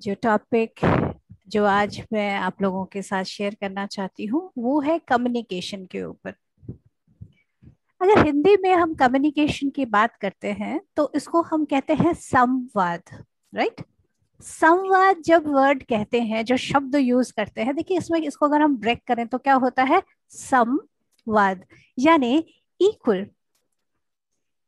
जो टॉपिक जो आज मैं आप लोगों के साथ शेयर करना चाहती हूँ वो है कम्युनिकेशन के ऊपर। अगर हिंदी में हम कम्युनिकेशन की बात करते हैं तो इसको हम कहते हैं संवाद। राइट। संवाद जब वर्ड कहते हैं, जो शब्द यूज करते हैं, देखिए इसमें इसको अगर हम ब्रेक करें तो क्या होता है? संवाद यानी इक्वल।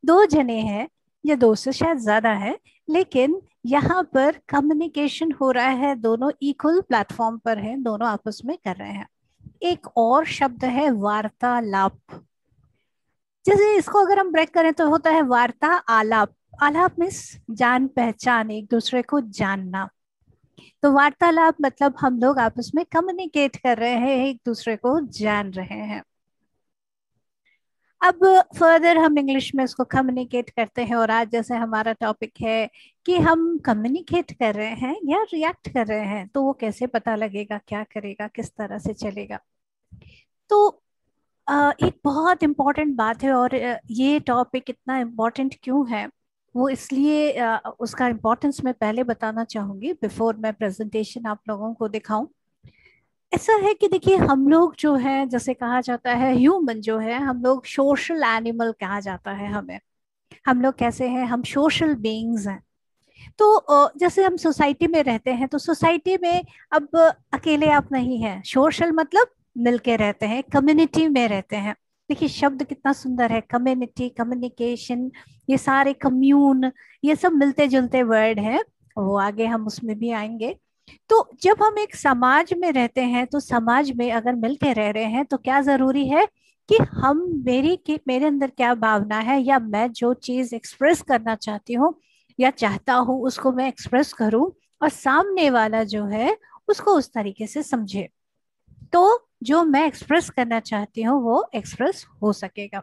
दो जने हैं या दो से शायद ज्यादा है, लेकिन यहाँ पर कम्युनिकेशन हो रहा है, दोनों इक्वल प्लेटफॉर्म पर हैं, दोनों आपस में कर रहे हैं। एक और शब्द है वार्तालाप। जैसे इसको अगर हम ब्रेक करें तो होता है वार्ता आलाप। आलाप मीन्स जान पहचान, एक दूसरे को जानना। तो वार्तालाप मतलब हम लोग आपस में कम्युनिकेट कर रहे हैं, एक दूसरे को जान रहे हैं। अब फर्दर हम इंग्लिश में इसको कम्युनिकेट करते हैं, और आज जैसे हमारा टॉपिक है कि हम कम्युनिकेट कर रहे हैं या रिएक्ट कर रहे हैं, तो वो कैसे पता लगेगा, क्या करेगा, किस तरह से चलेगा। तो एक बहुत इम्पोर्टेंट बात है, और ये टॉपिक इतना इम्पोर्टेंट क्यों है वो इसलिए उसका इम्पोर्टेंस मैं पहले बताना चाहूंगी बिफोर मैं प्रेजेंटेशन आप लोगों को दिखाऊं। ऐसा है कि देखिए हम लोग जो है, जैसे कहा जाता है ह्यूमन जो है, हम लोग सोशल एनिमल कहा जाता है हमें। हम लोग कैसे हैं? हम सोशल बीइंग्स हैं। तो जैसे हम सोसाइटी में रहते हैं तो सोसाइटी में अब अकेले आप नहीं हैं। सोशल मतलब मिलके रहते हैं, कम्युनिटी में रहते हैं। देखिए शब्द कितना सुंदर है, कम्युनिटी, कम्युनिकेशन, ये सारे कम्यून, ये सब मिलते जुलते वर्ड हैं। वो आगे हम उसमें भी आएंगे। तो जब हम एक समाज में रहते हैं तो समाज में अगर मिलके रह रहे हैं तो क्या जरूरी है कि हम मेरे अंदर क्या भावना है, या मैं जो चीज एक्सप्रेस करना चाहती हूँ या चाहता हूँ उसको मैं एक्सप्रेस करूं, और सामने वाला जो है उसको उस तरीके से समझे, तो जो मैं एक्सप्रेस करना चाहती हूँ वो एक्सप्रेस हो सकेगा।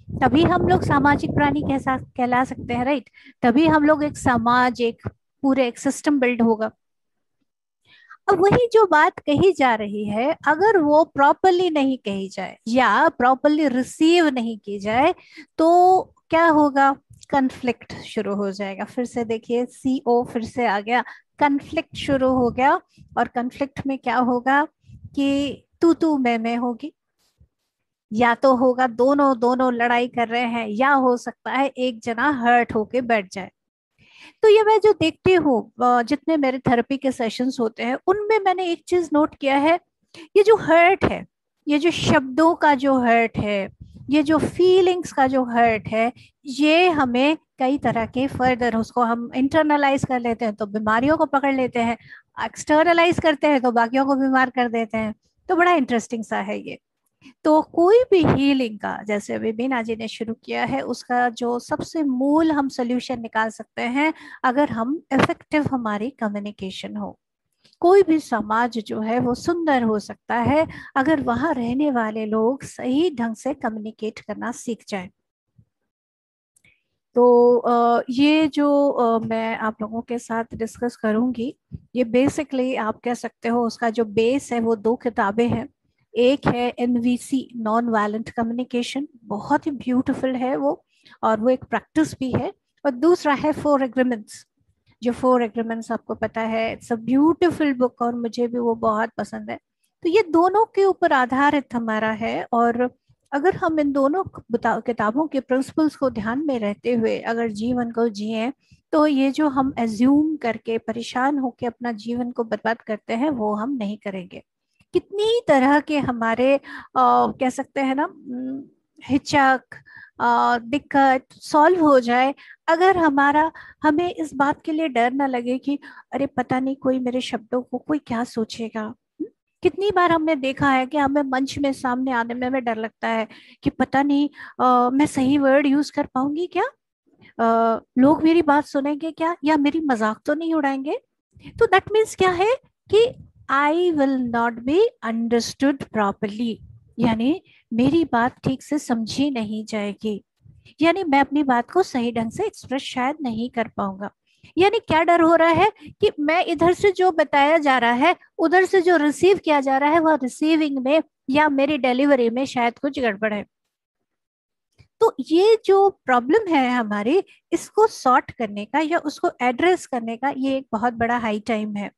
तभी हम लोग सामाजिक प्राणी कैसा कहला सकते हैं, राइट। तभी हम लोग एक समाज, एक पूरे एक सिस्टम बिल्ड होगा। अब वही जो बात कही जा रही है, अगर वो प्रॉपरली नहीं कही जाए या प्रॉपरली रिसीव नहीं की जाए तो क्या होगा? कन्फ्लिक्ट शुरू हो जाएगा। फिर से देखिए, CO फिर से आ गया, कन्फ्लिक्ट शुरू हो गया। और कन्फ्लिक्ट में क्या होगा कि तू मैं होगी, या तो होगा दोनों दोनों लड़ाई कर रहे हैं, या हो सकता है एक जना हर्ट होके बैठ जाए। तो ये मैं जो देखती हूँ, जितने मेरे थेरेपी के सेशंस होते हैं उनमें मैंने एक चीज नोट किया है। ये जो हर्ट है, ये जो शब्दों का जो हर्ट है, ये जो फीलिंग्स का जो हर्ट है, ये हमें कई तरह के फर्दर, उसको हम इंटरनलाइज कर लेते हैं तो बीमारियों को पकड़ लेते हैं, एक्सटर्नलाइज करते हैं तो बाकियों को बीमार कर देते हैं। तो बड़ा इंटरेस्टिंग सा है ये। तो कोई भी हीलिंग का, जैसे अभी बीना जी ने शुरू किया है, उसका जो सबसे मूल हम सोल्यूशन निकाल सकते हैं अगर हम इफेक्टिव हमारी कम्युनिकेशन हो। कोई भी समाज जो है वो सुंदर हो सकता है अगर वहां रहने वाले लोग सही ढंग से कम्युनिकेट करना सीख जाएं। तो ये जो मैं आप लोगों के साथ डिस्कस करूंगी, ये बेसिकली आप कह सकते हो उसका जो बेस है वो दो किताबें हैं। एक है NVC, नॉन वायलेंट कम्युनिकेशन, बहुत ही ब्यूटीफुल है वो, और वो एक प्रैक्टिस भी है। और दूसरा है फोर एग्रीमेंट्स। जो फोर एग्रीमेंट्स आपको पता है, इट्स अ ब्यूटीफुल बुक और मुझे भी वो बहुत पसंद है। तो ये दोनों के ऊपर आधारित हमारा है, और अगर हम इन दोनों किताबों के प्रिंसिपल्स को ध्यान में रहते हुए अगर जीवन को जिए, तो ये जो हम एज्यूम करके परेशान होकर अपना जीवन को बर्बाद करते हैं वो हम नहीं करेंगे। कितनी तरह के हमारे कह सकते हैं ना, हिचक, दिक्कत सॉल्व हो जाए अगर हमारा, हमें इस बात के लिए डर ना लगे कि अरे पता नहीं कोई मेरे शब्दों को कोई क्या सोचेगा। कितनी बार हमने देखा है कि हमें मंच में सामने आने में हमें डर लगता है कि पता नहीं मैं सही वर्ड यूज कर पाऊंगी क्या, लोग मेरी बात सुनेंगे क्या, या मेरी मजाक तो नहीं उड़ाएंगे। तो दैट मीन्स क्या है कि I will not be understood properly, यानी मेरी बात ठीक से समझी नहीं जाएगी, यानी मैं अपनी बात को सही ढंग से एक्सप्रेस शायद नहीं कर पाऊंगा। यानी क्या डर हो रहा है कि मैं इधर से जो बताया जा रहा है, उधर से जो रिसीव किया जा रहा है, वह रिसीविंग में या मेरी डिलीवरी में शायद कुछ गड़बड़ है। तो ये जो प्रॉब्लम है हमारी, इसको सॉर्ट करने का या उसको एड्रेस करने का ये एक बहुत बड़ा हाई टाइम है।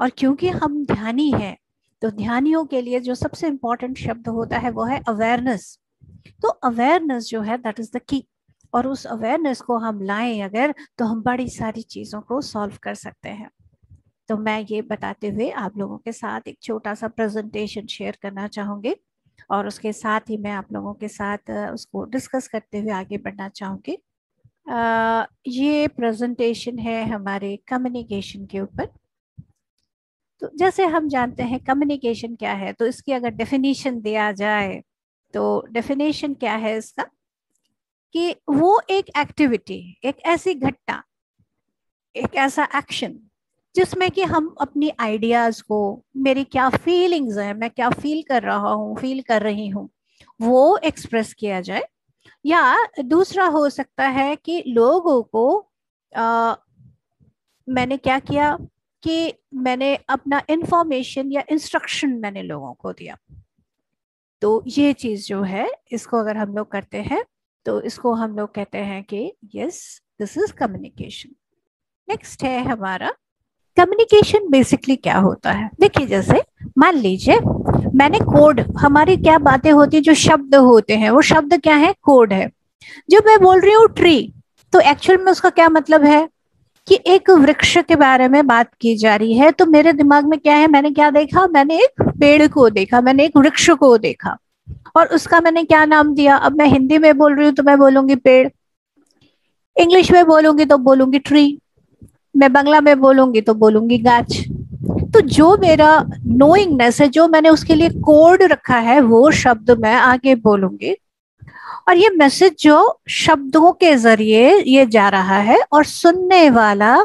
और क्योंकि हम ध्यानी हैं, तो ध्यानियों के लिए जो सबसे इंपॉर्टेंट शब्द होता है वो है अवेयरनेस। तो अवेयरनेस जो है दैट इज द की। और उस अवेयरनेस को हम लाएं अगर, तो हम बड़ी सारी चीजों को सॉल्व कर सकते हैं। तो मैं ये बताते हुए आप लोगों के साथ एक छोटा सा प्रेजेंटेशन शेयर करना चाहूंगी, और उसके साथ ही मैं आप लोगों के साथ उसको डिस्कस करते हुए आगे बढ़ना चाहूंगी। ये प्रेजेंटेशन है हमारे कम्युनिकेशन के ऊपर। तो जैसे हम जानते हैं कम्युनिकेशन क्या है, तो इसकी अगर डेफिनेशन दिया जाए, तो डेफिनेशन क्या है इसका, कि वो एक एक्टिविटी, एक ऐसी घटना, एक ऐसा एक्शन जिसमें कि हम अपनी आइडियाज को, मेरी क्या फीलिंग्स है, मैं क्या फील कर रहा हूँ, फील कर रही हूँ, वो एक्सप्रेस किया जाए। या दूसरा हो सकता है कि लोगों को मैंने क्या किया कि मैंने अपना इंफॉर्मेशन या इंस्ट्रक्शन मैंने लोगों को दिया। तो ये चीज जो है, इसको अगर हम लोग करते हैं तो इसको हम लोग कहते हैं कि yes, this is communication. Next है हमारा कम्युनिकेशन बेसिकली क्या होता है। देखिए, जैसे मान लीजिए मैंने कोड, हमारी क्या बातें होती है, जो शब्द होते हैं वो शब्द क्या है, कोड है। जब मैं बोल रही हूँ ट्री, तो एक्चुअल में उसका क्या मतलब है कि एक वृक्ष के बारे में बात की जा रही है। तो मेरे दिमाग में क्या है, मैंने क्या देखा, मैंने एक पेड़ को देखा, मैंने एक वृक्ष को देखा, और उसका मैंने क्या नाम दिया। अब मैं हिंदी में बोल रही हूँ तो मैं बोलूंगी पेड़, इंग्लिश में बोलूंगी तो बोलूंगी ट्री, मैं बांग्ला में बोलूंगी तो बोलूंगी गाछ। तो जो मेरा नोइंगनेस है, जो मैंने उसके लिए कोड रखा है, वो शब्द मैं आगे बोलूंगी। और ये मैसेज जो शब्दों के जरिए ये जा रहा है, और सुनने वाला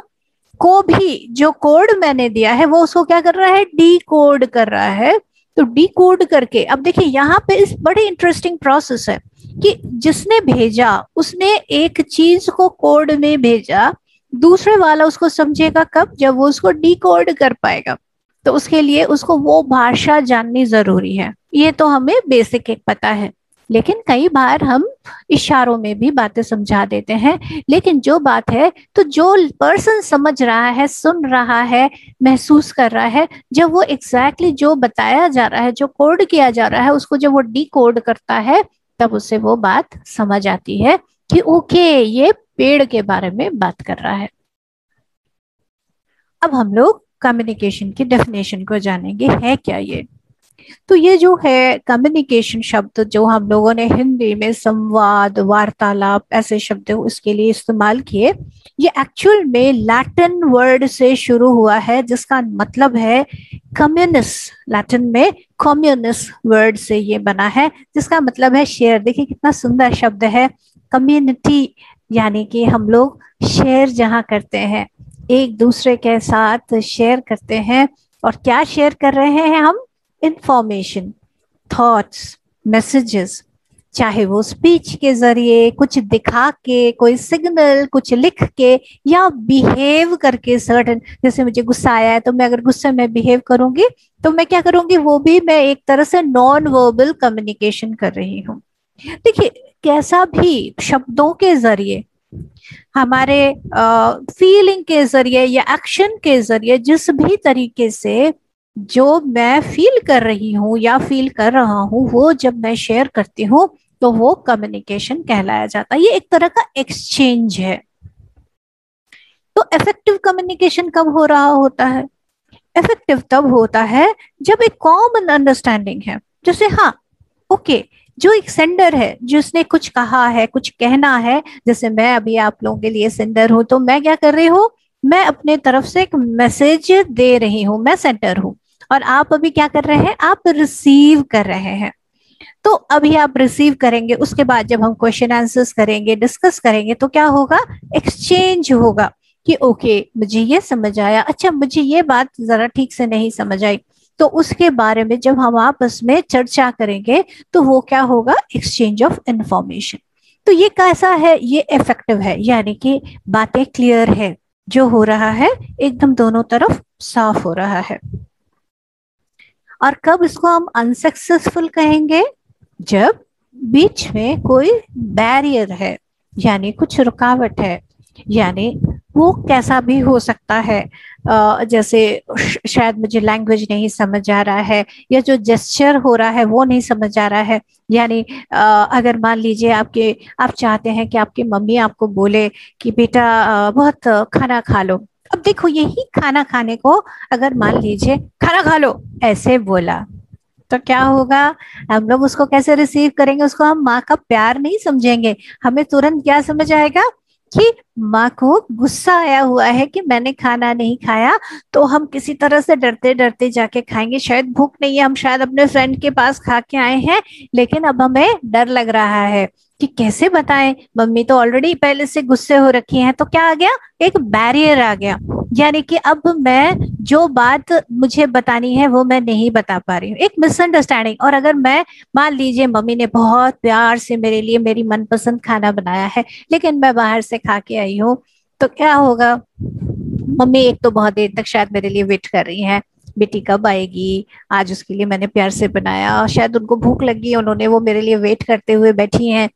को भी जो कोड मैंने दिया है वो उसको क्या कर रहा है, डी कोड कर रहा है। तो डी कोड करके, अब देखिए यहाँ पे इस बड़ी इंटरेस्टिंग प्रोसेस है कि जिसने भेजा उसने एक चीज को कोड में भेजा, दूसरे वाला उसको समझेगा कब, जब वो उसको डी कोड कर पाएगा। तो उसके लिए उसको वो भाषा जाननी जरूरी है। ये तो हमें बेसिक एक पता है, लेकिन कई बार हम इशारों में भी बातें समझा देते हैं। लेकिन जो बात है, तो जो पर्सन समझ रहा है, सुन रहा है, महसूस कर रहा है, जब वो एग्जैक्टली जो बताया जा रहा है, जो कोड किया जा रहा है, उसको जब वो डी कोड करता है, तब उसे वो बात समझ आती है कि ओके, ये पेड़ के बारे में बात कर रहा है। अब हम लोग कम्युनिकेशन की डेफिनेशन को जानेंगे, है क्या ये। तो ये जो है कम्युनिकेशन शब्द, जो हम लोगों ने हिंदी में संवाद, वार्तालाप ऐसे शब्द इसके लिए इस्तेमाल किए, ये एक्चुअल में लैटिन वर्ड से शुरू हुआ है, जिसका मतलब है कम्युनिस। लैटिन में कम्युनिस वर्ड से ये बना है, जिसका मतलब है शेयर। देखिए कितना सुंदर शब्द है, कम्युनिटी, यानी कि हम लोग शेयर जहाँ करते हैं, एक दूसरे के साथ शेयर करते हैं। और क्या शेयर कर रहे हैं हम, इंफॉर्मेशन, थॉट्स, मैसेजेस, चाहे वो स्पीच के जरिए, कुछ दिखा के, कोई सिग्नल, कुछ लिख के, या बिहेव करके सर्टन। जैसे मुझे गुस्सा आया है, तो मैं अगर गुस्से में बिहेव करूंगी, तो मैं क्या करूंगी, वो भी मैं एक तरह से नॉन वर्बल कम्युनिकेशन कर रही हूँ। देखिए, कैसा भी शब्दों के जरिए, हमारे फीलिंग के जरिए या एक्शन के जरिए, जिस भी तरीके से जो मैं फील कर रही हूँ या फील कर रहा हूँ, वो जब मैं शेयर करती हूँ, तो वो कम्युनिकेशन कहलाया जाता है। ये एक तरह का एक्सचेंज है। तो इफेक्टिव कम्युनिकेशन कब हो रहा होता है, इफेक्टिव तब होता है जब एक कॉमन अंडरस्टैंडिंग है। जैसे हाँ, ओके, जो एक सेंडर है, जिसने कुछ कहा है, कुछ कहना है, जैसे मैं अभी आप लोगों के लिए सेंडर हूं, तो मैं क्या कर रही हूँ, मैं अपने तरफ से एक मैसेज दे रही हूँ, मैं सेंडर हूँ। और आप अभी क्या कर रहे हैं, आप रिसीव कर रहे हैं। तो अभी आप रिसीव करेंगे, उसके बाद जब हम क्वेश्चन आंसर्स करेंगे, डिस्कस करेंगे, तो क्या होगा, एक्सचेंज होगा कि ओके, मुझे ये समझ आया, अच्छा मुझे ये बात जरा ठीक से नहीं समझ आई। तो उसके बारे में जब हम आपस में चर्चा करेंगे, तो वो क्या होगा, एक्सचेंज ऑफ इंफॉर्मेशन। तो ये कैसा है, ये इफेक्टिव है, यानी कि बातें क्लियर है, जो हो रहा है एकदम दोनों तरफ साफ हो रहा है। और कब इसको हम अनसक्सेसफुल कहेंगे, जब बीच में कोई बैरियर है, यानी कुछ रुकावट है, यानी वो कैसा भी हो सकता है। जैसे शायद मुझे लैंग्वेज नहीं समझ आ रहा है, या जो जेस्चर हो रहा है वो नहीं समझ आ रहा है। यानी अगर मान लीजिए आप चाहते हैं कि आपकी मम्मी आपको बोले कि बेटा बहुत खाना खा लो। अब देखो, यही खाना खाने को अगर मान लीजिए खाना खा लो ऐसे बोला, तो क्या होगा? हम लोग उसको कैसे रिसीव करेंगे? उसको हम माँ का प्यार नहीं समझेंगे। हमें तुरंत क्या समझ आएगा कि माँ को गुस्सा आया हुआ है कि मैंने खाना नहीं खाया, तो हम किसी तरह से डरते डरते जाके खाएंगे। शायद भूख नहीं है, हम शायद अपने फ्रेंड के पास खा के आए हैं, लेकिन अब हमें डर लग रहा है कि कैसे बताएं। मम्मी तो ऑलरेडी पहले से गुस्से हो रखी हैं, तो क्या आ गया? एक बैरियर आ गया। यानी कि अब मैं जो बात मुझे बतानी है वो मैं नहीं बता पा रही हूँ, एक मिसअंडरस्टैंडिंग। और अगर मैं मान लीजिए मम्मी ने बहुत प्यार से मेरे लिए मेरी मनपसंद खाना बनाया है, लेकिन मैं बाहर से खा के आई हूँ, तो क्या होगा? मम्मी एक तो बहुत देर तक शायद मेरे लिए वेट कर रही हैं, बेटी कब आएगी, आज उसके लिए मैंने प्यार से बनाया, और शायद उनको भूख लगी, उन्होंने वो मेरे लिए वेट करते हुए बैठी हैं,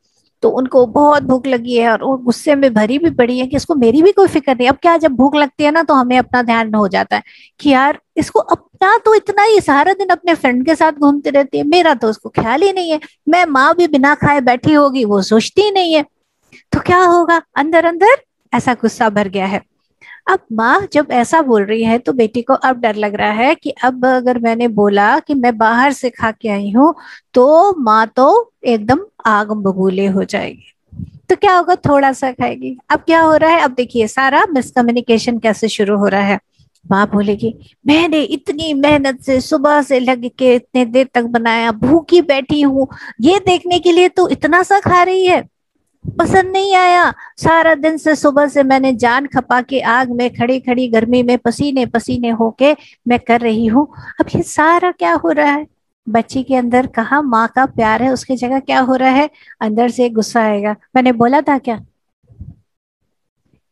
तो उनको बहुत भूख लगी है और वो गुस्से में भरी भी पड़ी है कि इसको मेरी भी कोई फिक्र नहीं। अब क्या, जब भूख लगती है ना तो हमें अपना ध्यान हो जाता है कि यार इसको अपना तो इतना ही, सारा दिन अपने फ्रेंड के साथ घूमती रहती है, मेरा तो उसको ख्याल ही नहीं है। मैं माँ भी बिना खाए बैठी होगी, वो सोचती ही नहीं है। तो क्या होगा? अंदर अंदर ऐसा गुस्सा भर गया है। अब माँ जब ऐसा बोल रही है तो बेटी को अब डर लग रहा है कि अब अगर मैंने बोला कि मैं बाहर से खा के आई हूँ, तो माँ तो एकदम आग बबूले हो जाएगी। तो क्या होगा? थोड़ा सा खाएगी। अब क्या हो रहा है? अब देखिए सारा मिसकम्युनिकेशन कैसे शुरू हो रहा है। माँ बोलेगी, मैंने इतनी मेहनत से सुबह से लग के इतने देर तक बनाया, भूखी बैठी हूँ, ये देखने के लिए तू इतना सा खा रही है? पसंद नहीं आया? सारा दिन से सुबह से मैंने जान खपा के आग में खड़ी खड़ी गर्मी में पसीने पसीने होके मैं कर रही हूँ। अब ये सारा क्या हो रहा है? बच्ची के अंदर कहाँ माँ का प्यार है, उसकी जगह क्या हो रहा है? अंदर से गुस्सा आएगा। मैंने बोला था क्या?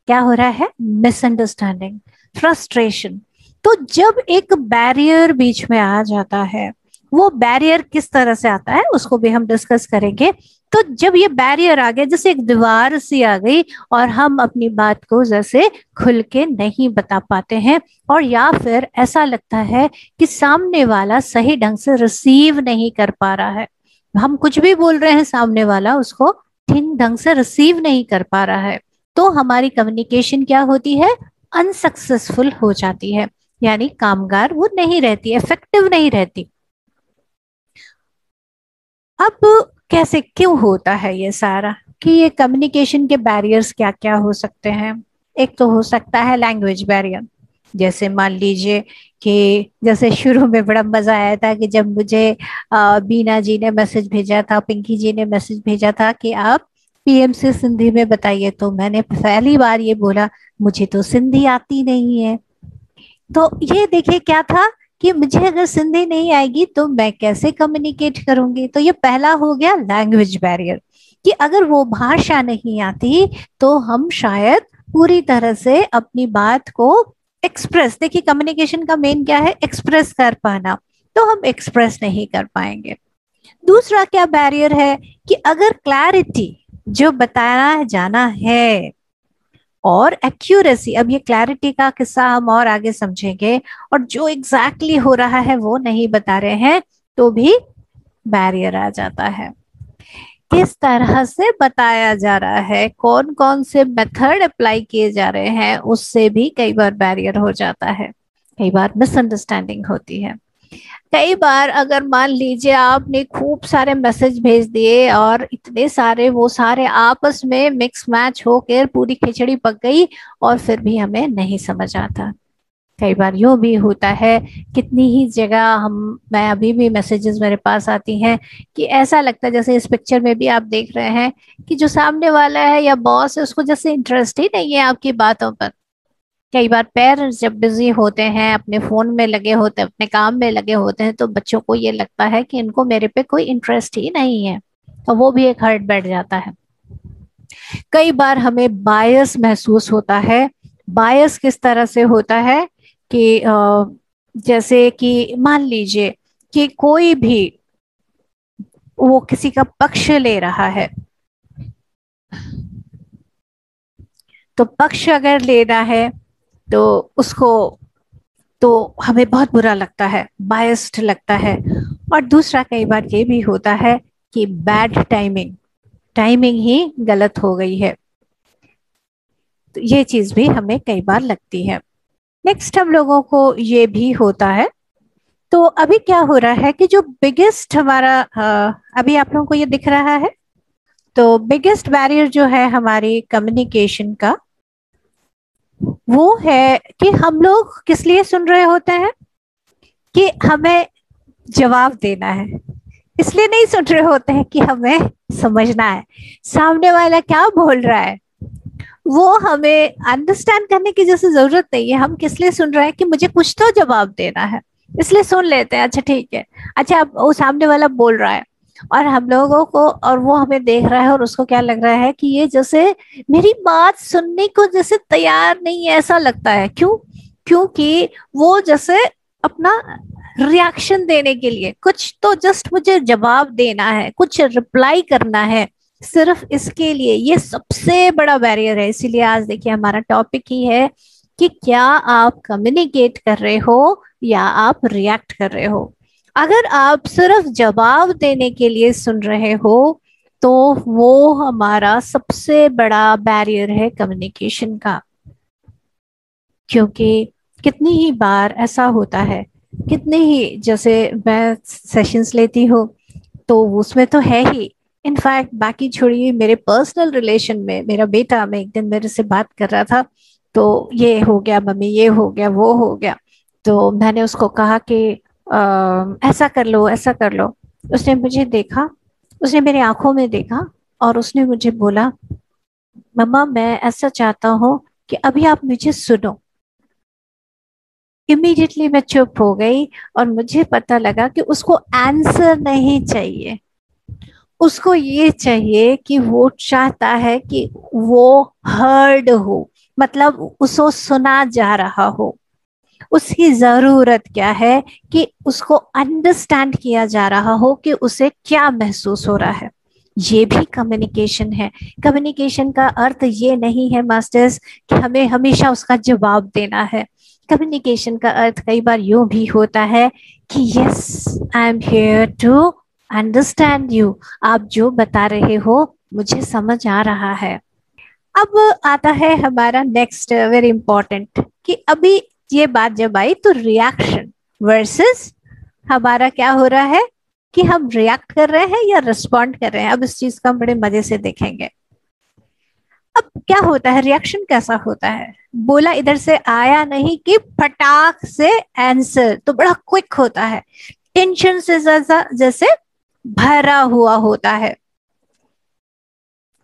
क्या हो रहा है? Misunderstanding, frustration. तो जब एक बैरियर बीच में आ जाता है, वो बैरियर किस तरह से आता है उसको भी हम डिस्कस करेंगे। तो जब ये बैरियर आ गया, जैसे एक दीवार सी आ गई, और हम अपनी बात को जैसे खुल के नहीं बता पाते हैं, और या फिर ऐसा लगता है कि सामने वाला सही ढंग से रिसीव नहीं कर पा रहा है। हम कुछ भी बोल रहे हैं, सामने वाला उसको ठीक ढंग से रिसीव नहीं कर पा रहा है, तो हमारी कम्युनिकेशन क्या होती है? अनसक्सेसफुल हो जाती है, यानी कामगार वो नहीं रहती, इफेक्टिव नहीं रहती। अब कैसे, क्यों होता है ये सारा? कि ये कम्युनिकेशन के बैरियर्स क्या क्या हो सकते हैं? एक तो हो सकता है लैंग्वेज बैरियर। जैसे मान लीजिए कि जैसे शुरू में बड़ा मजा आया था कि जब मुझे बीना जी ने मैसेज भेजा था, पिंकी जी ने मैसेज भेजा था कि आप पीएम से सिंधी में बताइए, तो मैंने पहली बार ये बोला, मुझे तो सिंधी आती नहीं है। तो ये देखिए क्या था कि मुझे अगर सिंधी नहीं आएगी तो मैं कैसे कम्युनिकेट करूंगी? तो ये पहला हो गया लैंग्वेज बैरियर, कि अगर वो भाषा नहीं आती तो हम शायद पूरी तरह से अपनी बात को एक्सप्रेस, देखिए कम्युनिकेशन का मेन क्या है? एक्सप्रेस कर पाना, तो हम एक्सप्रेस नहीं कर पाएंगे। दूसरा क्या बैरियर है? कि अगर क्लैरिटी, जो बताया जाना है, और एक्यूरेसी, अब ये क्लैरिटी का किस्सा हम और आगे समझेंगे, और जो एग्जैक्टली exactly हो रहा है वो नहीं बता रहे हैं, तो भी बैरियर आ जाता है। किस तरह से बताया जा रहा है, कौन कौन से मेथड अप्लाई किए जा रहे हैं, उससे भी कई बार बैरियर हो जाता है, कई बार मिसअंडरस्टैंडिंग होती है। कई बार अगर मान लीजिए आपने खूब सारे मैसेज भेज दिए और इतने सारे, वो सारे आपस में मिक्स मैच होकर पूरी खिचड़ी पक गई, और फिर भी हमें नहीं समझ आता। कई बार यूं भी होता है, कितनी ही जगह हम, मैं अभी भी मैसेजेस मेरे पास आती हैं कि ऐसा लगता है जैसे इस पिक्चर में भी आप देख रहे हैं कि जो सामने वाला है या बॉस है उसको जैसे इंटरेस्ट ही नहीं है आपकी बातों पर। कई बार पेरेंट्स जब बिजी होते हैं, अपने फोन में लगे होते हैं, अपने काम में लगे होते हैं, तो बच्चों को ये लगता है कि इनको मेरे पे कोई इंटरेस्ट ही नहीं है, और वो भी एक हर्ट बैठ जाता है। कई बार हमें बायस महसूस होता है। बायस किस तरह से होता है? कि जैसे कि मान लीजिए कि कोई भी वो किसी का पक्ष ले रहा है। तो पक्ष अगर लेना है तो उसको, तो हमें बहुत बुरा लगता है, बायस्ड लगता है। और दूसरा कई बार ये भी होता है कि बैड टाइमिंग, टाइमिंग ही गलत हो गई है। तो ये चीज भी हमें कई बार लगती है। नेक्स्ट हम लोगों को ये भी होता है। तो अभी क्या हो रहा है कि जो बिगेस्ट हमारा अभी आप लोगों को ये दिख रहा है, तो बिगेस्ट बैरियर जो है हमारी कम्युनिकेशन का, वो है कि हम लोग किस लिए सुन रहे होते हैं कि हमें जवाब देना है। इसलिए नहीं सुन रहे होते हैं कि हमें समझना है सामने वाला क्या बोल रहा है। वो हमें अंडरस्टैंड करने की जैसे जरूरत नहीं है। हम किस लिए सुन रहे हैं कि मुझे कुछ तो जवाब देना है, इसलिए सुन लेते हैं। अच्छा ठीक है, अच्छा अब वो सामने वाला बोल रहा है और हम लोगों को, और वो हमें देख रहा है और उसको क्या लग रहा है कि ये जैसे मेरी बात सुनने को जैसे तैयार नहीं है, ऐसा लगता है। क्यों? क्योंकि वो जैसे अपना रिएक्शन देने के लिए कुछ तो जस्ट मुझे जवाब देना है, कुछ रिप्लाई करना है, सिर्फ इसके लिए। ये सबसे बड़ा बैरियर है। इसीलिए आज देखिए हमारा टॉपिक ही है कि क्या आप कम्युनिकेट कर रहे हो या आप रिएक्ट कर रहे हो। अगर आप सिर्फ जवाब देने के लिए सुन रहे हो तो वो हमारा सबसे बड़ा बैरियर है कम्युनिकेशन का। क्योंकि कितनी ही बार ऐसा होता है, कितने ही, जैसे मैं सेशंस लेती हूँ तो उसमें तो है ही। इनफैक्ट बाकी छोड़िए, मेरे पर्सनल रिलेशन में मेरा बेटा में एक दिन मेरे से बात कर रहा था, तो ये हो गया मम्मी, ये हो गया, वो हो गया। तो मैंने उसको कहा कि ऐसा कर लो, ऐसा कर लो। उसने मुझे देखा, उसने मेरी आंखों में देखा और उसने मुझे बोला, मम्मा मैं ऐसा चाहता हूँ कि अभी आप मुझे सुनो। इमीडिएटली मैं चुप हो गई और मुझे पता लगा कि उसको आंसर नहीं चाहिए, उसको ये चाहिए कि वो चाहता है कि वो हर्ड हो, मतलब उसको सुना जा रहा हो। उसकी जरूरत क्या है कि उसको अंडरस्टैंड किया जा रहा हो कि उसे क्या महसूस हो रहा है। ये भी कम्युनिकेशन है। कम्युनिकेशन का अर्थ ये नहीं है मास्टर्स कि हमें हमेशा उसका जवाब देना है। कम्युनिकेशन का अर्थ कई बार यूं भी होता है कि yes, I am here to understand you. आप जो बता रहे हो मुझे समझ आ रहा है। अब आता है हमारा नेक्स्ट वेरी इंपॉर्टेंट, कि अभी ये बात जब आई तो रिएक्शन वर्सेस हमारा क्या हो रहा है, कि हम रिएक्ट कर रहे हैं या रिस्पॉन्ड कर रहे हैं। अब इस चीज को हम बड़े मजे से देखेंगे। अब क्या होता है, रिएक्शन कैसा होता है, बोला इधर से आया नहीं कि फटाक से आंसर, तो बड़ा क्विक होता है, टेंशन से जैसा जैसे भरा हुआ होता है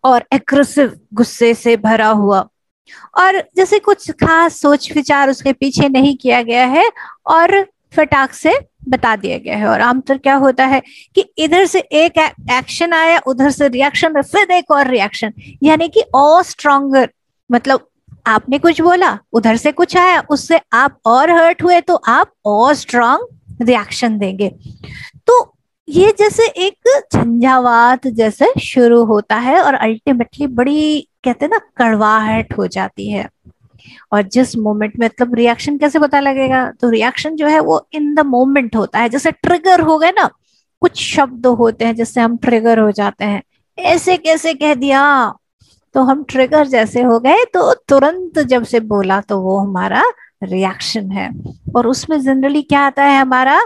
और एग्रेसिव, गुस्से से भरा हुआ, और जैसे कुछ खास सोच विचार उसके पीछे नहीं किया गया है और फटाक से बता दिया गया है। और आमतौर क्या होता है कि इधर से एक एक्शन आया, उधर से रिएक्शन, फिर एक और रिएक्शन, यानी कि और स्ट्रॉन्गर। मतलब आपने कुछ बोला, उधर से कुछ आया, उससे आप और हर्ट हुए तो आप और स्ट्रॉन्ग रिएक्शन देंगे। तो ये जैसे एक झंझावात जैसे शुरू होता है और अल्टीमेटली बड़ी, कहते हैं ना, कड़वाहट हो जाती है। और जिस मोमेंट में, मतलब रिएक्शन कैसे पता लगेगा, तो रिएक्शन जो है वो इन द मोमेंट होता है। जैसे ट्रिगर हो गए ना, कुछ शब्द होते हैं जिससे हम ट्रिगर हो जाते हैं, ऐसे कैसे कह दिया, तो हम ट्रिगर जैसे हो गए, तो तुरंत जब से बोला तो वो हमारा रिएक्शन है। और उसमें जनरली क्या आता है हमारा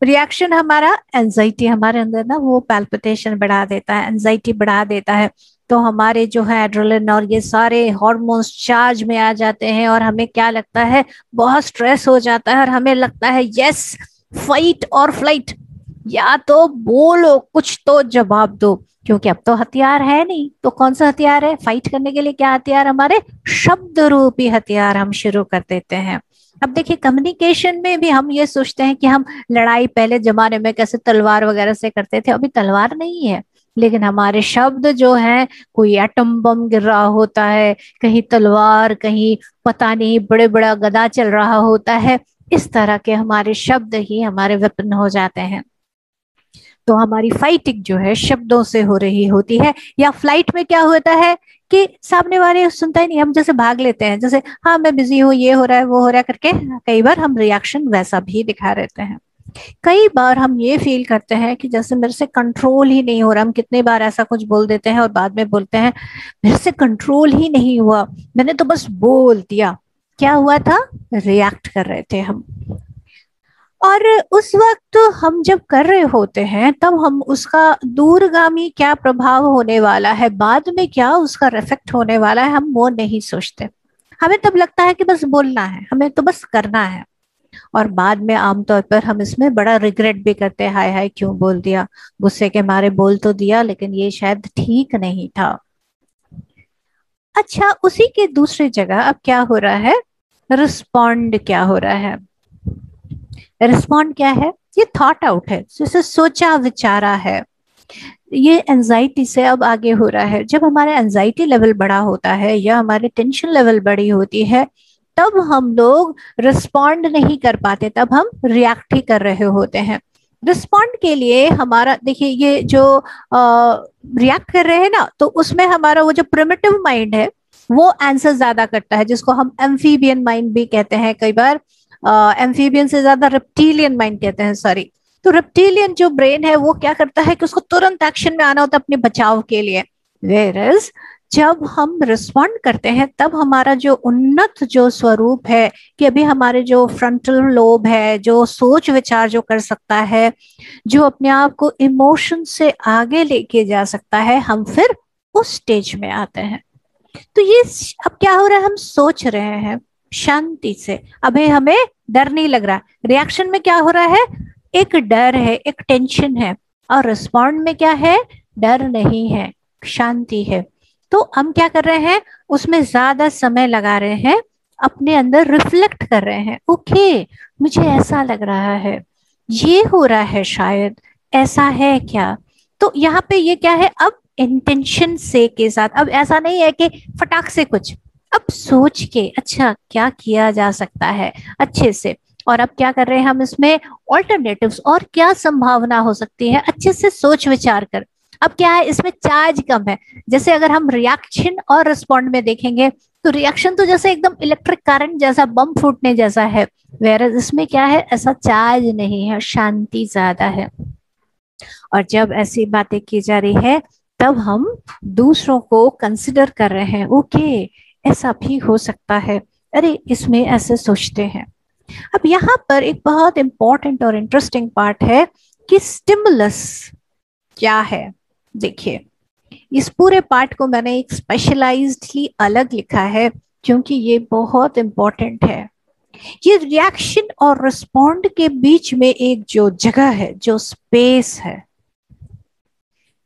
रिएक्शन, हमारा एंजाइटी, हमारे अंदर ना वो पैल्पिटेशन बढ़ा देता है, एंजाइटी बढ़ा देता है। तो हमारे जो है एड्रेनलिन और ये सारे हॉर्मोन्स चार्ज में आ जाते हैं और हमें क्या लगता है, बहुत स्ट्रेस हो जाता है और हमें लगता है यस, फाइट और फ्लाइट, या तो बोलो, कुछ तो जवाब दो। क्योंकि अब तो हथियार है नहीं, तो कौन सा हथियार है फाइट करने के लिए, क्या हथियार, हमारे शब्द रूपी हथियार हम शुरू कर देते हैं। अब देखिए कम्युनिकेशन में भी हम ये सोचते हैं कि हम लड़ाई पहले जमाने में कैसे तलवार वगैरह से करते थे, अभी तलवार नहीं है, लेकिन हमारे शब्द जो हैं, कोई एटम बम गिर रहा होता है, कहीं तलवार, कहीं पता नहीं बड़े बड़ा गदा चल रहा होता है। इस तरह के हमारे शब्द ही हमारे वेपन हो जाते हैं। तो हमारी फाइटिंग जो है शब्दों से हो रही होती है। या फ्लाइट में क्या होता है कि सामने वाले सुनता ही नहीं, हम जैसे भाग लेते हैं, जैसे हाँ मैं बिजी हूँ, ये हो रहा है वो हो रहा है करके कई बार हम रिएक्शन वैसा भी दिखा रहते हैं। कई बार हम ये फील करते हैं कि जैसे मेरे से कंट्रोल ही नहीं हो रहा, हम कितने बार ऐसा कुछ बोल देते हैं और बाद में बोलते हैं मेरे से कंट्रोल ही नहीं हुआ, मैंने तो बस बोल दिया। क्या हुआ था? रिएक्ट कर रहे थे हम। और उस वक्त हम जब कर रहे होते हैं तब हम उसका दूरगामी क्या प्रभाव होने वाला है, बाद में क्या उसका इफेक्ट होने वाला है, हम वो नहीं सोचते। हमें तब लगता है कि बस बोलना है, हमें तो बस करना है। और बाद में आमतौर पर हम इसमें बड़ा रिग्रेट भी करते हैं, हाय हाय क्यों बोल दिया, गुस्से के मारे बोल तो दिया लेकिन ये शायद ठीक नहीं था। अच्छा, उसी के दूसरी जगह अब क्या हो रहा है, रिस्पॉन्ड क्या हो रहा है। रिस्पॉन्ड क्या है? ये थॉट आउट है, जैसे सोचा विचारा है। ये एंजाइटी से अब आगे हो रहा है। जब हमारा एंजाइटी लेवल बड़ा होता है या हमारी टेंशन लेवल बड़ी होती है तब हम लोग रिस्पॉन्ड नहीं कर पाते, तब हम रिएक्ट ही कर रहे होते हैं। रिस्पॉन्ड के लिए हमारा देखिए, ये जो रिएक्ट कर रहे हैं ना, तो उसमें हमारा वो जो प्रिमिटिव माइंड है वो आंसर ज्यादा करता है, जिसको हम एम्फीबियन माइंड भी कहते हैं कई बार। एम्फीबियन से ज्यादा रेप्टिलियन माइंड कहते हैं, सॉरी। तो रेप्टिलियन जो ब्रेन है वो क्या करता है कि उसको तुरंत एक्शन में आना होता है अपने बचाव के लिए। वेरस जब हम रिस्पॉन्ड करते हैं तब हमारा जो उन्नत जो स्वरूप है, कि अभी हमारे जो फ्रंटल लोब है, जो सोच विचार जो कर सकता है, जो अपने आप को इमोशन से आगे लेके जा सकता है, हम फिर उस स्टेज में आते हैं। तो ये अब क्या हो रहा है, हम सोच रहे हैं शांति से, अभी हमें डर नहीं लग रहा। रिएक्शन में क्या हो रहा है, एक डर है, एक टेंशन है। और रिस्पॉन्ड में क्या है, डर नहीं है, शांति है। तो हम क्या कर रहे हैं, उसमें ज्यादा समय लगा रहे हैं, अपने अंदर रिफ्लेक्ट कर रहे हैं। ओके, मुझे ऐसा लग रहा है, ये हो रहा है, शायद ऐसा है क्या। तो यहाँ पे ये क्या है, अब इंटेंशन से के साथ, अब ऐसा नहीं है कि फटाक से कुछ, अब सोच के अच्छा क्या किया जा सकता है अच्छे से। और अब क्या कर रहे हैं हम इसमें, ऑल्टरनेटिव्स और क्या संभावना हो सकती है, अच्छे से सोच विचार कर। अब क्या है, इसमें चार्ज कम है। जैसे अगर हम रिएक्शन और रिस्पॉन्ड में देखेंगे तो रिएक्शन तो जैसे एकदम इलेक्ट्रिक करंट जैसा, बम फूटने जैसा है। वेरस इसमें क्या है, ऐसा चार्ज नहीं है, शांति ज्यादा है। और जब ऐसी बातें की जा रही है तब हम दूसरों को कंसिडर कर रहे हैं, ओके ऐसा भी हो सकता है, अरे इसमें ऐसे सोचते हैं। अब यहाँ पर एक बहुत इंपॉर्टेंट और इंटरेस्टिंग पार्ट है कि स्टिमुलस क्या है। देखिए, इस पूरे पार्ट को मैंने एक स्पेशलाइज्डली अलग लिखा है क्योंकि ये बहुत इंपॉर्टेंट है। ये रिएक्शन और रिस्पॉन्ड के बीच में एक जो जगह है, जो स्पेस है,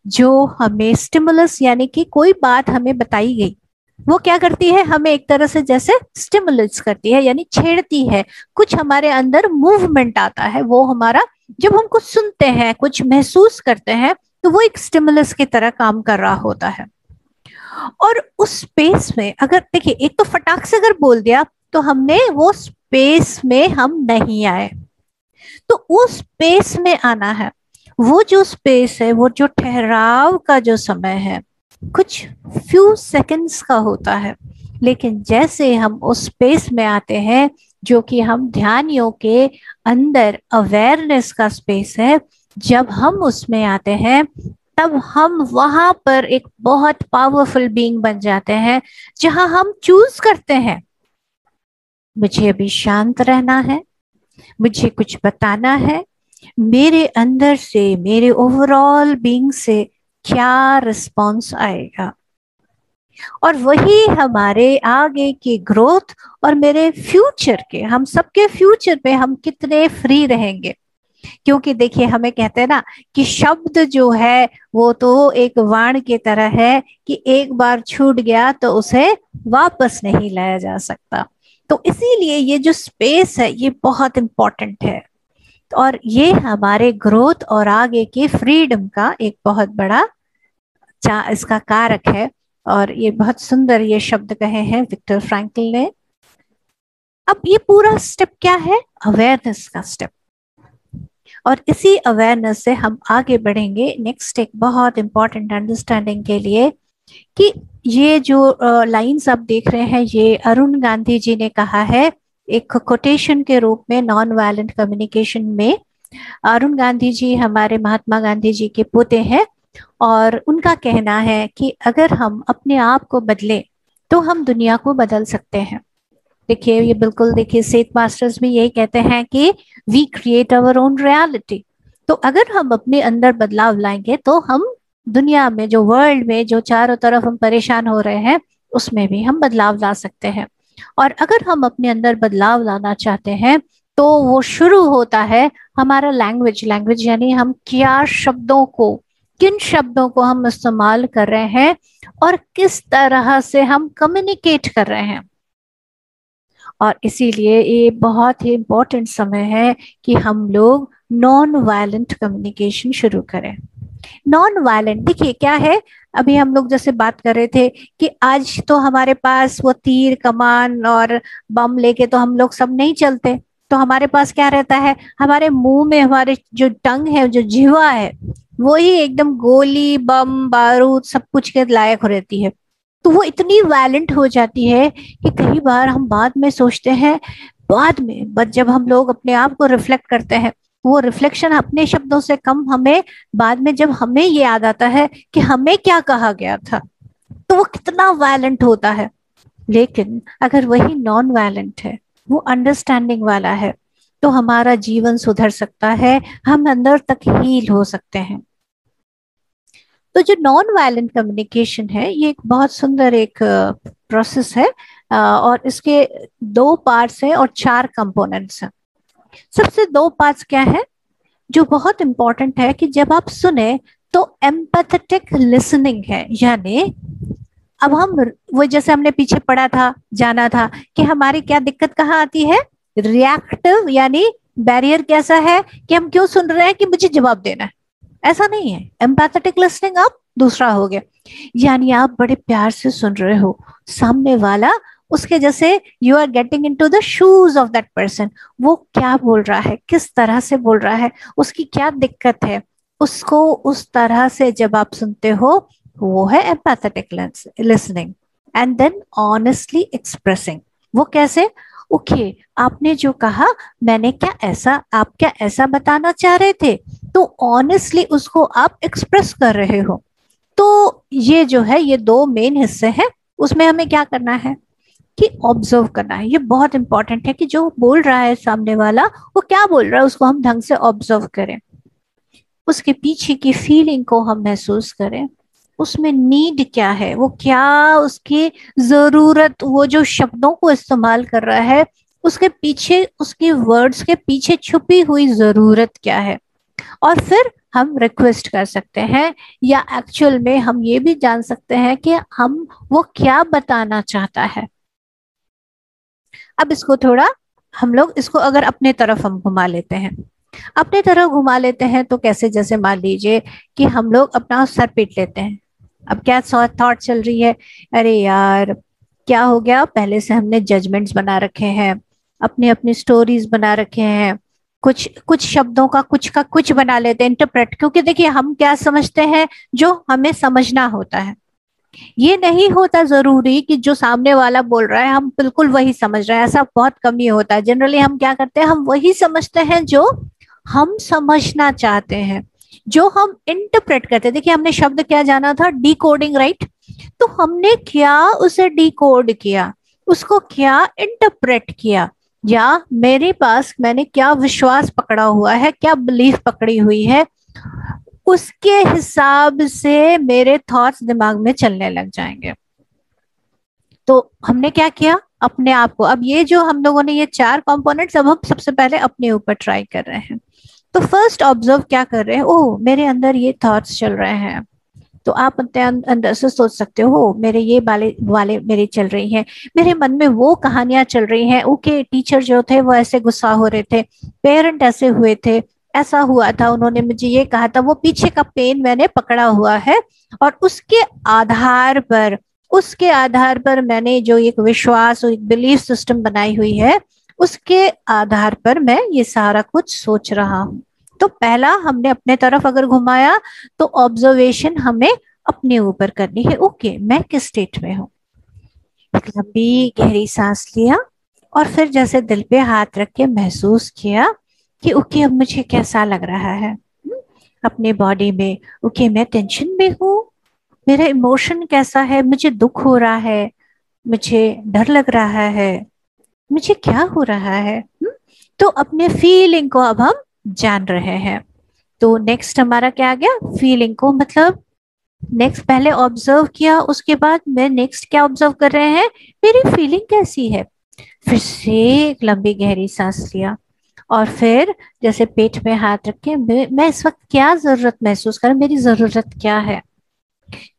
जो हमें स्टिमुलस यानी कि कोई बात हमें बताई गई, वो क्या करती है, हमें एक तरह से जैसे स्टिमुलेट्स करती है, यानी छेड़ती है। कुछ हमारे अंदर मूवमेंट आता है, वो हमारा, जब हम कुछ सुनते हैं, कुछ महसूस करते हैं, तो वो एक स्टिमुलस की तरह काम कर रहा होता है। और उस स्पेस में अगर देखिए, एक तो फटाक से अगर बोल दिया तो हमने वो स्पेस में हम नहीं आए। तो उस स्पेस में आना है। वो जो स्पेस है, वो जो ठहराव का जो समय है, कुछ फ्यू सेकंड्स का होता है। लेकिन जैसे हम उस स्पेस में आते हैं जो कि हम ध्यानियों के अंदर अवेयरनेस का स्पेस है, जब हम उसमें आते हैं तब हम वहां पर एक बहुत पावरफुल बीइंग बन जाते हैं, जहां हम चूज करते हैं मुझे अभी शांत रहना है, मुझे कुछ बताना है, मेरे अंदर से, मेरे ओवरऑल बीइंग से क्या रिस्पॉन्स आएगा। और वही हमारे आगे की ग्रोथ और मेरे फ्यूचर के, हम सबके फ्यूचर में हम कितने फ्री रहेंगे। क्योंकि देखिए, हमें कहते हैं ना कि शब्द जो है वो तो एक वाण की तरह है कि एक बार छूट गया तो उसे वापस नहीं लाया जा सकता। तो इसीलिए ये जो स्पेस है ये बहुत इंपॉर्टेंट है। और ये हमारे ग्रोथ और आगे की फ्रीडम का एक बहुत बड़ा इसका कारक है। और ये बहुत सुंदर ये शब्द कहे हैं विक्टर फ्रैंकल ने। अब ये पूरा स्टेप क्या है, अवेयरनेस का स्टेप। और इसी अवेयरनेस से हम आगे बढ़ेंगे नेक्स्ट एक बहुत इंपॉर्टेंट अंडरस्टैंडिंग के लिए कि ये जो लाइंस आप देख रहे हैं ये अरुण गांधी जी ने कहा है एक कोटेशन के रूप में नॉन वायलेंट कम्युनिकेशन में। अरुण गांधी जी हमारे महात्मा गांधी जी के पोते हैं और उनका कहना है कि अगर हम अपने आप को बदलें तो हम दुनिया को बदल सकते हैं। देखिए ये बिल्कुल, देखिए सेठ मास्टर्स भी यही कहते हैं कि we create our own reality. तो अगर हम अपने अंदर बदलाव लाएंगे तो हम दुनिया में, जो वर्ल्ड में जो चारों तरफ हम परेशान हो रहे हैं, उसमें भी हम बदलाव ला सकते हैं। और अगर हम अपने अंदर बदलाव लाना चाहते हैं तो वो शुरू होता है हमारा लैंग्वेज। लैंग्वेज यानी हम क्या शब्दों को, किन शब्दों को हम इस्तेमाल कर रहे हैं और किस तरह से हम कम्युनिकेट कर रहे हैं। और इसीलिए ये बहुत ही इम्पोर्टेंट समय है कि हम लोग नॉन वायलेंट कम्युनिकेशन शुरू करें। नॉन वायलेंट देखिए क्या है, अभी हम लोग जैसे बात कर रहे थे कि आज तो हमारे पास वो तीर कमान और बम लेके तो हम लोग सब नहीं चलते। तो हमारे पास क्या रहता है, हमारे मुंह में हमारे जो टंग है, जो जिह्वा है, वो ही एकदम गोली बम बारूद सब कुछ के लायक रहती है। तो वो इतनी वायलेंट हो जाती है कि कई बार हम बाद में सोचते हैं, बाद में बट जब हम लोग अपने आप को रिफ्लेक्ट करते हैं, वो रिफ्लेक्शन अपने शब्दों से कम हमें बाद में जब हमें ये याद आता है कि हमें क्या कहा गया था, तो वो कितना वायलेंट होता है। लेकिन अगर वही नॉन वायलेंट है, वो अंडरस्टैंडिंग वाला है, तो हमारा जीवन सुधर सकता है, हम अंदर तक हील हो सकते हैं। तो जो नॉन वायलेंट कम्युनिकेशन है ये एक बहुत सुंदर एक प्रोसेस है और इसके दो पार्ट्स हैं और चार कंपोनेंट्स हैं। सबसे दो पार्ट्स क्या है जो बहुत इंपॉर्टेंट है कि जब आप सुने तो एम्पैथेटिक लिसनिंग है। यानी अब हम वो जैसे हमने पीछे पढ़ा था, जाना था कि हमारी क्या दिक्कत कहाँ आती है, रिएक्टिव यानी बैरियर कैसा है कि हम क्यों सुन रहे हैं कि मुझे जवाब देना है, ऐसा नहीं है। एम्पैथेटिक लिसनिंग अब दूसरा हो गया, यानी आप बड़े प्यार से सुन रहे हो सामने वाला, उसके जैसे you are getting into the shoes of that person. वो क्या बोल रहा है, किस तरह से बोल रहा है, उसकी क्या दिक्कत है, उसको उस तरह से जब आप सुनते हो, वो है empathetic listening. And then honestly expressing, वो कैसे, ओके आपने जो कहा, मैंने क्या ऐसा, आप क्या ऐसा बताना चाह रहे थे, तो ऑनेस्टली उसको आप एक्सप्रेस कर रहे हो। तो ये जो है ये दो मेन हिस्से हैं। उसमें हमें क्या करना है कि ऑब्जर्व करना है। ये बहुत इंपॉर्टेंट है कि जो बोल रहा है सामने वाला वो क्या बोल रहा है, उसको हम ढंग से ऑब्जर्व करें, उसके पीछे की फीलिंग को हम महसूस करें, उसमें नीड क्या है, वो क्या उसकी जरूरत, वो जो शब्दों को इस्तेमाल कर रहा है उसके पीछे, उसके वर्ड्स के पीछे छुपी हुई जरूरत क्या है। और फिर हम रिक्वेस्ट कर सकते हैं या एक्चुअल में हम ये भी जान सकते हैं कि हम वो क्या बताना चाहता है। अब इसको थोड़ा हम लोग इसको अगर अपने तरफ हम घुमा लेते हैं, अपने तरफ घुमा लेते हैं तो कैसे, जैसे मान लीजिए कि हम लोग अपना सर पीट लेते हैं। अब क्या थॉट चल रही है, अरे यार क्या हो गया, पहले से हमने जजमेंट्स बना रखे हैं, अपनी अपनी स्टोरीज बना रखे हैं, कुछ कुछ शब्दों का कुछ बना लेते हैं इंटरप्रेट, क्योंकि देखिए हम क्या समझते हैं जो हमें समझना होता है। ये नहीं होता जरूरी कि जो सामने वाला बोल रहा है हम बिल्कुल वही समझ रहे हैं, ऐसा बहुत कम ही होता है। जनरली हम क्या करते हैं, हम वही समझते हैं जो हम समझना चाहते हैं, जो हम इंटरप्रेट करते हैं। देखिए हमने शब्द क्या जाना था, डिकोडिंग, राइट। तो हमने क्या उसे डिकोड किया, उसको क्या इंटरप्रेट किया, या मेरे पास मैंने क्या विश्वास पकड़ा हुआ है, क्या बिलीफ पकड़ी हुई है, उसके हिसाब से मेरे थॉट्स दिमाग में चलने लग जाएंगे। तो हमने क्या किया, अपने आप को, अब ये जो हम लोगों ने ये चार कंपोनेंट्स, अब हम सबसे पहले अपने ऊपर ट्राई कर रहे हैं। तो फर्स्ट ऑब्जर्व क्या कर रहे हैं, ओह मेरे अंदर ये थॉट्स चल रहे हैं। तो आप अपने अंदर से सोच सकते हो, मेरे ये वाले वाले मेरे चल रही हैं, मेरे मन में वो कहानियां चल रही हैं, ओके टीचर जो थे वो ऐसे गुस्सा हो रहे थे, पेरेंट ऐसे हुए थे, ऐसा हुआ था, उन्होंने मुझे ये कहा था, वो पीछे का पेन मैंने पकड़ा हुआ है। और उसके आधार पर मैंने जो एक विश्वास और एक बिलीफ सिस्टम बनाई हुई है, उसके आधार पर मैं ये सारा कुछ सोच रहा हूँ। तो पहला हमने अपने तरफ अगर घुमाया तो ऑब्जर्वेशन हमें अपने ऊपर करनी है। ओके, मैं किस स्टेट में हूँ। लंबी गहरी सांस लिया और फिर जैसे दिल पे हाथ रख के महसूस किया कि ओके अब मुझे कैसा लग रहा है अपने बॉडी में। ओके, मैं टेंशन में हूँ, मेरा इमोशन कैसा है, मुझे दुख हो रहा है, मुझे डर लग रहा है, मुझे क्या हो रहा है। तो अपने फीलिंग को अब हम जान रहे हैं। तो नेक्स्ट हमारा क्या आ गया, फीलिंग को, मतलब नेक्स्ट पहले ऑब्जर्व किया, उसके बाद मैं नेक्स्ट क्या ऑब्जर्व कर रहे हैं, मेरी फीलिंग कैसी है। फिर से एक लंबी गहरी सांस लिया और फिर जैसे पेट में हाथ रख के मैं इस वक्त क्या जरूरत महसूस कर, मेरी जरूरत क्या है।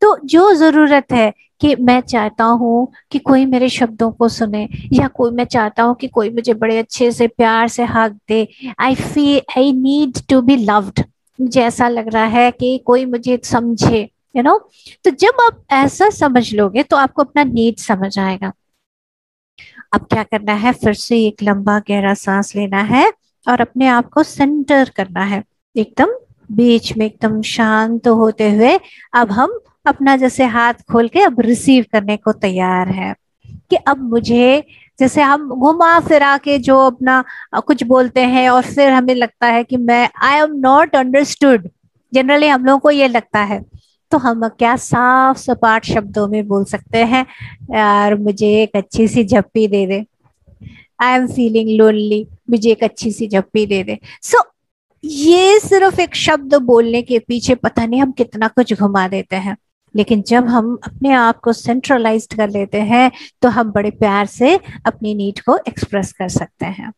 तो जो जरूरत है कि मैं चाहता हूँ कि कोई मेरे शब्दों को सुने, या कोई मैं चाहता हूँ कि कोई मुझे बड़े अच्छे से प्यार से हक दे। I need to be loved. मुझे ऐसा लग रहा है कि कोई मुझे समझे, यू नो। तो जब आप ऐसा समझ लोगे तो आपको अपना नीड समझ आएगा। अब क्या करना है, फिर से एक लंबा गहरा सांस लेना है और अपने आप को सेंटर करना है एकदम बीच में, एकदम शांत होते हुए। अब हम अपना जैसे हाथ खोल के अब रिसीव करने को तैयार है कि अब मुझे, जैसे हम घुमा फिरा के जो अपना कुछ बोलते हैं और फिर हमें लगता है कि मैं आई एम नॉट अंडरस्टूड, जनरली हम लोगों को ये लगता है। तो हम क्या साफ सपाट शब्दों में बोल सकते हैं, यार मुझे एक अच्छी सी झप्पी दे दे, आई एम फीलिंग लोनली, मुझे एक अच्छी सी झप्पी दे दे। सो ये सिर्फ एक शब्द बोलने के पीछे पता नहीं हम कितना कुछ घुमा देते हैं। लेकिन जब हम अपने आप को सेंट्रलाइज्ड कर लेते हैं तो हम बड़े प्यार से अपनी नीड को एक्सप्रेस कर सकते हैं।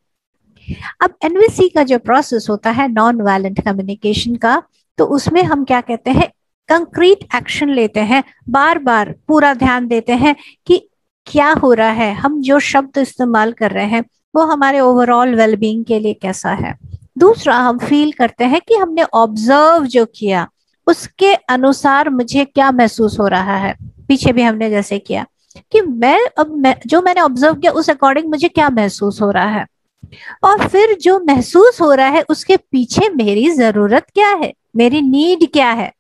अब एनवीसी का जो प्रोसेस होता है नॉन वायलेंट कम्युनिकेशन का, तो उसमें हम क्या कहते हैं, कंक्रीट एक्शन लेते हैं, बार बार पूरा ध्यान देते हैं कि क्या हो रहा है, हम जो शब्द इस्तेमाल कर रहे हैं वो हमारे ओवरऑल वेलबींग के लिए कैसा है। दूसरा, हम फील करते हैं कि हमने ऑब्जर्व जो किया उसके अनुसार मुझे क्या महसूस हो रहा है। पीछे भी हमने जैसे किया कि मैं जो मैंने ऑब्जर्व किया उस अकॉर्डिंग मुझे क्या महसूस हो रहा है, और फिर जो महसूस हो रहा है उसके पीछे मेरी जरूरत क्या है, मेरी नीड क्या है।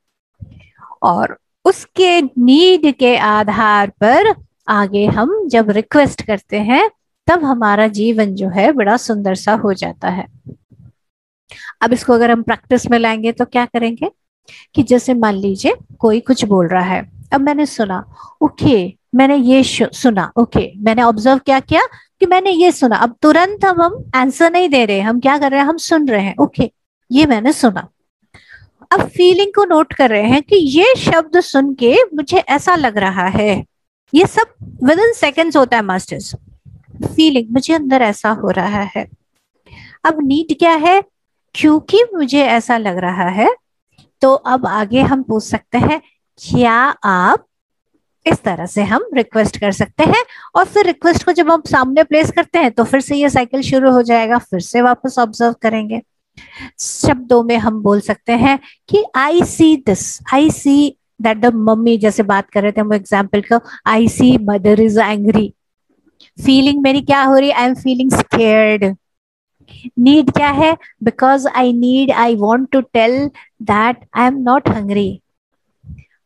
और उसके नीड के आधार पर आगे हम जब रिक्वेस्ट करते हैं तब हमारा जीवन जो है बड़ा सुंदर सा हो जाता है। अब इसको अगर हम प्रैक्टिस में लाएंगे तो क्या करेंगे कि जैसे मान लीजिए कोई कुछ बोल रहा है, अब मैंने सुना, ओके मैंने ये सुना, ओके मैंने ऑब्जर्व क्या किया कि मैंने ये सुना। अब तुरंत हम आंसर नहीं दे रहे, हम क्या कर रहे हैं, हम सुन रहे हैं, ओके ये मैंने सुना। अब फीलिंग को नोट कर रहे हैं कि ये शब्द सुन के मुझे ऐसा लग रहा है। ये सब विद इन सेकेंड्स होता है मास्टर्स। फीलिंग, मुझे अंदर ऐसा हो रहा है। अब नीड क्या है, क्योंकि मुझे ऐसा लग रहा है तो अब आगे हम पूछ सकते हैं क्या आप, इस तरह से हम रिक्वेस्ट कर सकते हैं। और फिर रिक्वेस्ट को जब हम सामने प्लेस करते हैं तो फिर से ये साइकिल शुरू हो जाएगा, फिर से वापस ऑब्जर्व करेंगे। शब्दों में हम बोल सकते हैं कि I see this, I see that the mummy, जैसे बात कर रहे थे हम एग्जाम्पल को, I see mother is angry. Feeling मेरी क्या हो रही है, I am feeling scared. Need क्या है, because I want to tell that I am not hungry.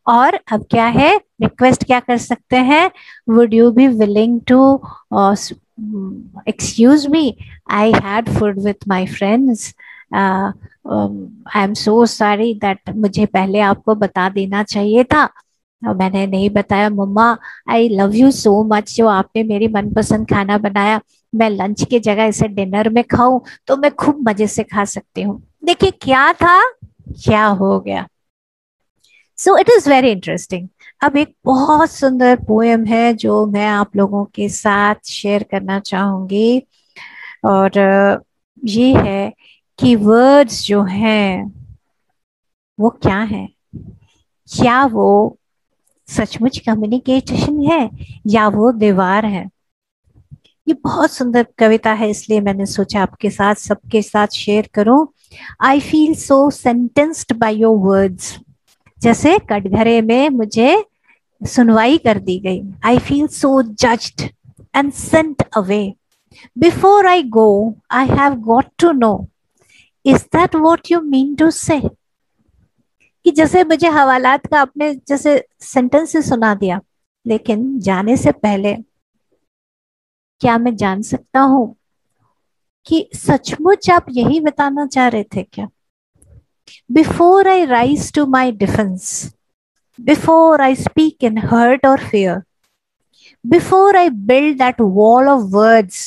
और अब क्या है, रिक्वेस्ट क्या कर सकते हैं, would you be willing to excuse me, I had food with my friends, I am so sorry that, मुझे पहले आपको बता देना चाहिए था और मैंने नहीं बताया। मम्मा I love you so much, जो आपने मेरी मनपसंद खाना बनाया, मैं लंच की जगह इसे डिनर में खाऊं तो मैं खूब मजे से खा सकती हूँ। देखिए क्या था, क्या हो गया। So it is very interesting. अब एक बहुत सुंदर पोएम है जो मैं आप लोगों के साथ शेयर करना चाहूंगी, और ये है कि वर्ड्स जो हैं वो क्या है, क्या वो सचमुच कम्युनिकेशन है या वो दीवार है। ये बहुत सुंदर कविता है, इसलिए मैंने सोचा आपके साथ सबके साथ शेयर करूं। I feel so sentenced by your words, जैसे कटघरे में मुझे सुनवाई कर दी गई। I feel so judged and sent away, before I go I have got to know, is that what you mean to say? कि जैसे मुझे हवालात का आपने जैसे सेंटेंस से सुना दिया, लेकिन जाने से पहले क्या मैं जान सकता हूं कि सचमुच आप यही बताना चाह रहे थे क्या? Before I rise to my defence, before I speak in hurt or fear, before I build that wall of words,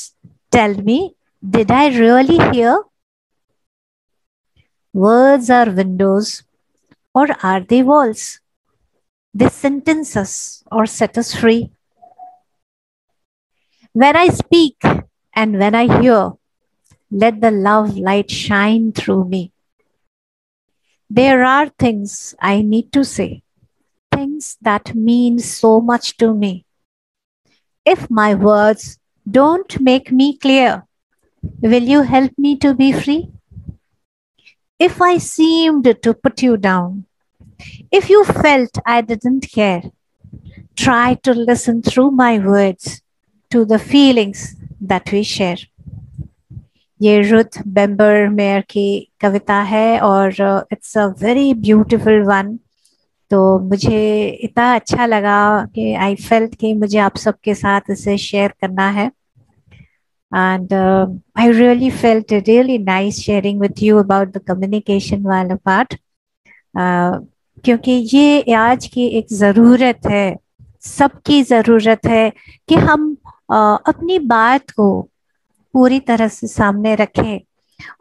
tell me, did I really hear? Words are windows, or are they walls? They sentence us or set us free. When I speak and when I hear, let the love light shine through me. There are things I need to say, things that mean so much to me. If my words don't make me clear, will you help me to be free? If I seemed to put you down, if you felt I didn't care, try to listen through my words to the feelings that we share. ये Ruth बेम्बर mayor की कविता है और it's a very beautiful one. तो मुझे इतना अच्छा लगा कि आई फेल्ट कि मुझे आप सबके साथ इसे शेयर करना है। And I really felt really nice sharing with you about the communication वाला part, क्योंकि ये आज की एक ज़रूरत है, सबकी ज़रूरत है कि हम अपनी बात को पूरी तरह से सामने रखें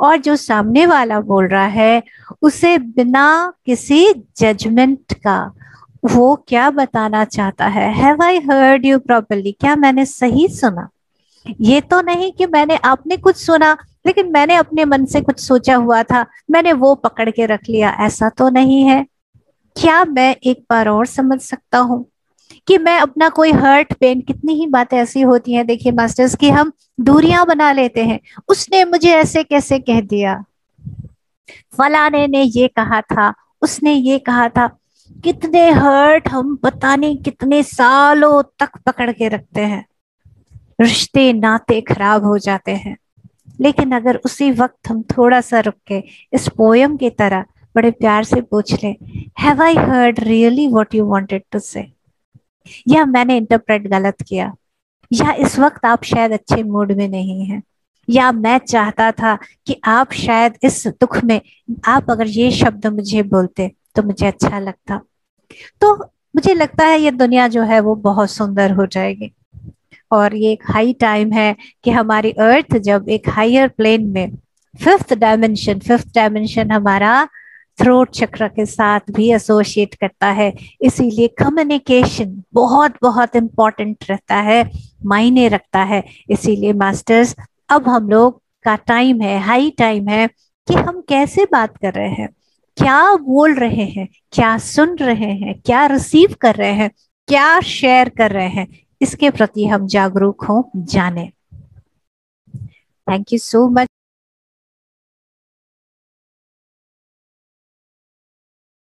और जो सामने वाला बोल रहा है उसे बिना किसी जजमेंट का वो क्या बताना चाहता है, have I heard you properly, क्या मैंने सही सुना? ये तो नहीं कि मैंने आपने कुछ सुना लेकिन मैंने अपने मन से कुछ सोचा हुआ था, मैंने वो पकड़ के रख लिया, ऐसा तो नहीं है। क्या मैं एक बार और समझ सकता हूँ कि मैं अपना कोई हर्ट पेन, कितनी ही बातें ऐसी होती हैं देखिए मास्टर्स की हम दूरियां बना लेते हैं, उसने मुझे ऐसे कैसे कह दिया, फलाने ने ये कहा था, उसने ये कहा था, कितने हर्ट हम पता नहीं कितने सालों तक पकड़ के रखते हैं, रिश्ते नाते खराब हो जाते हैं। लेकिन अगर उसी वक्त हम थोड़ा सा रुक के इस पोयम की तरह बड़े प्यार से पूछ ले, have I heard really what you wanted to say, या मैंने इंटरप्रेट गलत किया, या इस वक्त आप शायद अच्छे मूड में नहीं हैं, या मैं चाहता था कि आप शायद इस दुख में आप अगर ये शब्द मुझे बोलते तो मुझे अच्छा लगता, तो मुझे लगता है ये दुनिया जो है वो बहुत सुंदर हो जाएगी। और ये एक हाई टाइम है कि हमारी अर्थ जब एक हायर प्लेन में फिफ्थ डायमेंशन हमारा थ्रोट चक्र के साथ भी एसोसिएट करता है, इसीलिए कम्युनिकेशन बहुत बहुत इम्पोर्टेंट रहता है, मायने रखता है। इसीलिए मास्टर्स अब हम लोग का टाइम है, हाई टाइम है कि हम कैसे बात कर रहे हैं, क्या बोल रहे हैं, क्या सुन रहे हैं, क्या रिसीव कर रहे हैं, क्या शेयर कर रहे हैं, इसके प्रति हम जागरूक हों, जाने। Thank you so much.